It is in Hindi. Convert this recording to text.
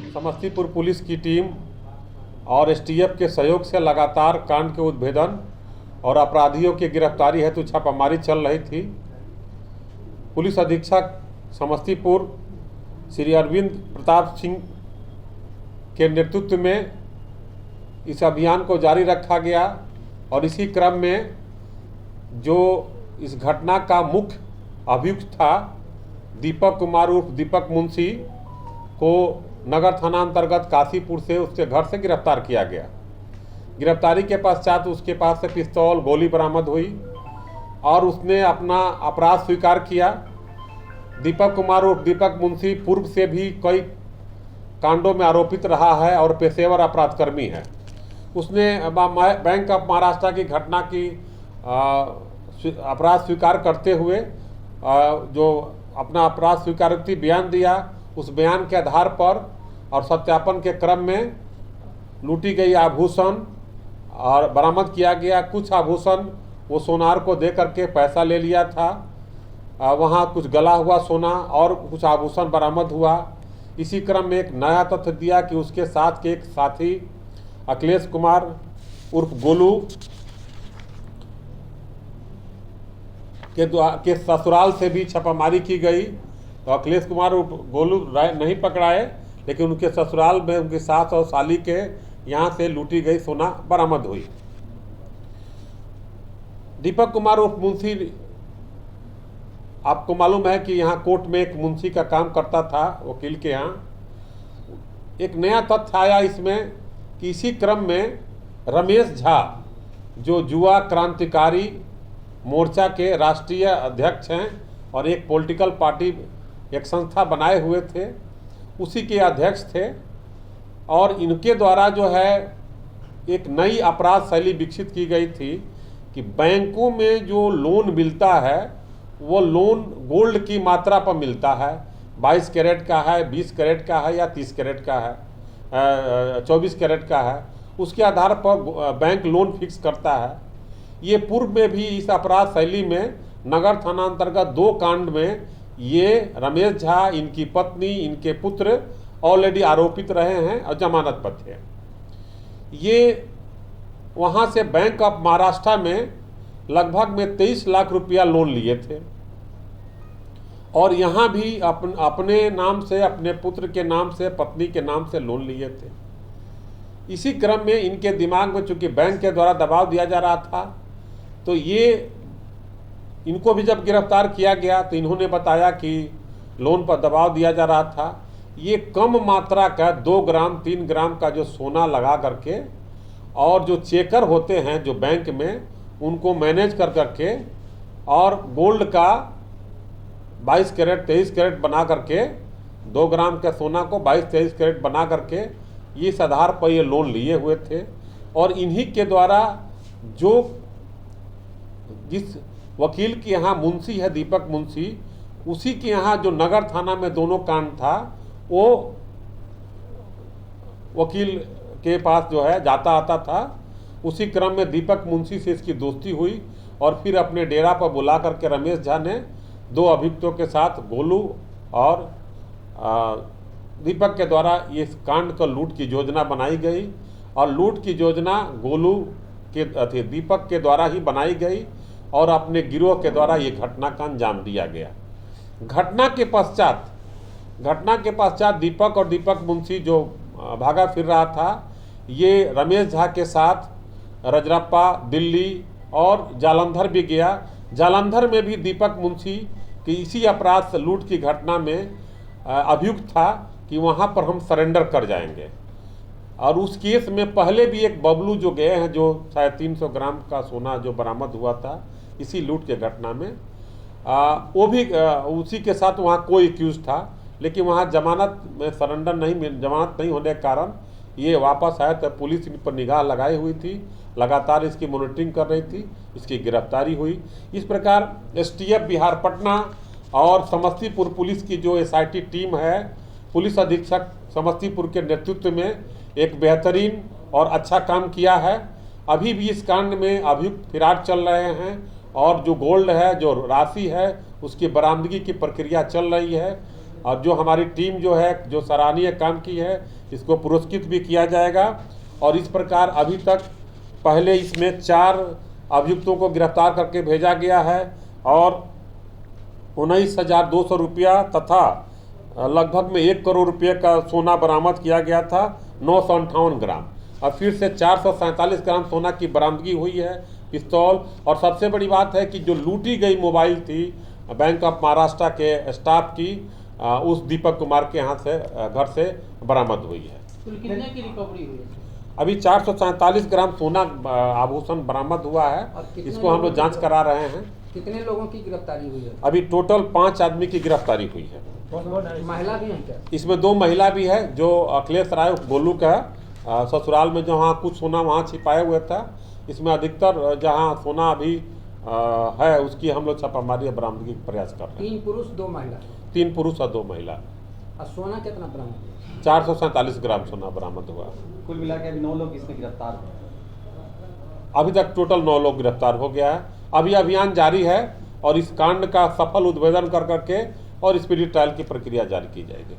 समस्तीपुर पुलिस की टीम और एसटीएफ के सहयोग से लगातार कांड के उद्भेदन और अपराधियों की गिरफ्तारी हेतु छापामारी चल रही थी। पुलिस अधीक्षक समस्तीपुर श्री अरविंद प्रताप सिंह के नेतृत्व में इस अभियान को जारी रखा गया और इसी क्रम में जो इस घटना का मुख्य अभियुक्त था दीपक कुमार उर्फ दीपक मुंशी को नगर थाना अंतर्गत काशीपुर से उसके घर से गिरफ्तार किया गया। गिरफ्तारी के पश्चात उसके पास से पिस्तौल गोली बरामद हुई और उसने अपना अपराध स्वीकार किया। दीपक कुमार उर्फ दीपक मुंशी पूर्व से भी कई कांडों में आरोपित रहा है और पेशेवर अपराधकर्मी है। उसने बैंक ऑफ महाराष्ट्र की घटना की अपराध स्वीकार करते हुए जो अपना अपराध स्वीकारोक्ति बयान दिया, उस बयान के आधार पर और सत्यापन के क्रम में लूटी गई आभूषण और बरामद किया गया। कुछ आभूषण वो सोनार को दे करके पैसा ले लिया था। वहाँ कुछ गला हुआ सोना और कुछ आभूषण बरामद हुआ। इसी क्रम में एक नया तथ्य दिया कि उसके साथ के एक साथी अखिलेश कुमार उर्फ गोलू के ससुराल से भी छापामारी की गई। तो अखिलेश कुमार उर्फ गोलू नहीं पकड़ाए, लेकिन उनके ससुराल में उनकी सास और साली के यहाँ से लूटी गई सोना बरामद हुई। दीपक कुमार उर्फ मुंशी, आपको मालूम है कि यहाँ कोर्ट में एक मुंशी का काम करता था, वकील के यहाँ। एक नया तथ्य आया इसमें कि इसी क्रम में रमेश झा जो युवा क्रांतिकारी मोर्चा के राष्ट्रीय अध्यक्ष हैं और एक पॉलिटिकल पार्टी एक संस्था बनाए हुए थे, उसी के अध्यक्ष थे। और इनके द्वारा जो है एक नई अपराध शैली विकसित की गई थी कि बैंकों में जो लोन मिलता है वो लोन गोल्ड की मात्रा पर मिलता है। 22 कैरेट का है, 20 कैरेट का है या 30 कैरेट का है, 24 कैरेट का है। उसके आधार पर बैंक लोन फिक्स करता है। ये पूर्व में भी इस अपराध शैली में नगर थाना अंतर्गत 2 कांड में ये रमेश झा, इनकी पत्नी, इनके पुत्र ऑलरेडी आरोपित रहे हैं और जमानत पर थे। ये वहाँ से बैंक ऑफ महाराष्ट्र में लगभग में 23 लाख रुपया लोन लिए थे और यहाँ भी अपने नाम से, अपने पुत्र के नाम से, पत्नी के नाम से लोन लिए थे। इसी क्रम में इनके दिमाग में चूंकि बैंक के द्वारा दबाव दिया जा रहा था, तो ये इनको भी जब गिरफ्तार किया गया तो इन्होंने बताया कि लोन पर दबाव दिया जा रहा था। ये कम मात्रा का 2 ग्राम 3 ग्राम का जो सोना लगा करके और जो चेकर होते हैं जो बैंक में, उनको मैनेज कर करके और गोल्ड का 22 कैरेट 23 कैरेट बना करके 2 ग्राम के सोना को 22-23 कैरेट बना करके इस आधार पर ये लोन लिए हुए थे। और इन्हीं के द्वारा जो जिस वकील के यहाँ मुंशी है दीपक मुंशी, उसी के यहाँ जो नगर थाना में दोनों कांड था, वो वकील के पास जो है जाता आता था। उसी क्रम में दीपक मुंशी से इसकी दोस्ती हुई और फिर अपने डेरा पर बुला करके रमेश झा ने 2 अभियुक्तों के साथ गोलू और दीपक के द्वारा ये कांड का लूट की योजना बनाई गई। और लूट की योजना गोलू के दीपक के द्वारा ही बनाई गई और अपने गिरोह के द्वारा ये घटना का अंजाम दिया गया। घटना के पश्चात दीपक और दीपक मुंशी जो भागा फिर रहा था, ये रमेश झा के साथ रजरप्पा, दिल्ली और जालंधर भी गया। जालंधर में भी दीपक मुंशी की इसी अपराध से लूट की घटना में अभियुक्त था कि वहाँ पर हम सरेंडर कर जाएंगे। और उस केस में पहले भी एक बबलू जो गए हैं, जो शायद 300 ग्राम का सोना जो बरामद हुआ था इसी लूट के घटना में, वो भी उसी के साथ वहाँ कोई एक्यूज था, लेकिन वहाँ जमानत में जमानत नहीं होने के कारण ये वापस आया। तो पुलिस इन पर निगाह लगाई हुई थी, लगातार इसकी मॉनिटरिंग कर रही थी, इसकी गिरफ्तारी हुई। इस प्रकार एसटीएफ बिहार पटना और समस्तीपुर पुलिस की जो एसआईटी टीम है, पुलिस अधीक्षक समस्तीपुर के नेतृत्व में एक बेहतरीन और अच्छा काम किया है। अभी भी इस कांड में अभियुक्त फरार चल रहे हैं और जो गोल्ड है, जो राशि है, उसकी बरामदगी की प्रक्रिया चल रही है। और जो हमारी टीम जो है जो सराहनीय काम की है इसको पुरस्कृत भी किया जाएगा। और इस प्रकार अभी तक पहले इसमें 4 अभियुक्तों को गिरफ्तार करके भेजा गया है और 19,200 रुपया तथा लगभग में 1 करोड़ रुपये का सोना बरामद किया गया था, 958 ग्राम। और फिर से 447 ग्राम सोना की बरामदगी हुई है, पिस्तौल। और सबसे बड़ी बात है कि जो लूटी गई मोबाइल थी बैंक ऑफ महाराष्ट्र के स्टाफ की, उस दीपक कुमार के यहाँ से घर से बरामद हुई है। कितने की रिकवरी हुई है? अभी 447 ग्राम सोना आभूषण बरामद हुआ है, इसको हम लोग जांच करा रहे हैं। कितने लोगों की गिरफ्तारी हुई है? अभी टोटल 5 आदमी की गिरफ्तारी हुई है। महिला भी है क्या? इसमें 2 महिला भी है। जो अखिलेश राय गोलू का ससुराल में जहाँ कुछ सोना वहाँ छिपाया हुआ था, इसमें अधिकतर जहाँ सोना अभी है उसकी हम लोग छापामारी बरामदगी का प्रयास कर रहे हैं। 3 पुरुष 2 महिला। 3 पुरुष और 2 महिला। और सोना कितना बरामद हुआ? 447 ग्राम सोना बरामद हुआ। कुल मिला के अभी 9 लोग इसमें गिरफ्तार हुए। अभी तक टोटल 9 लोग गिरफ्तार हो गया है। अभी अभियान जारी है और इस कांड का सफल उद्भेदन कर करके और स्पीडी ट्रायल की प्रक्रिया जारी की जाएगी।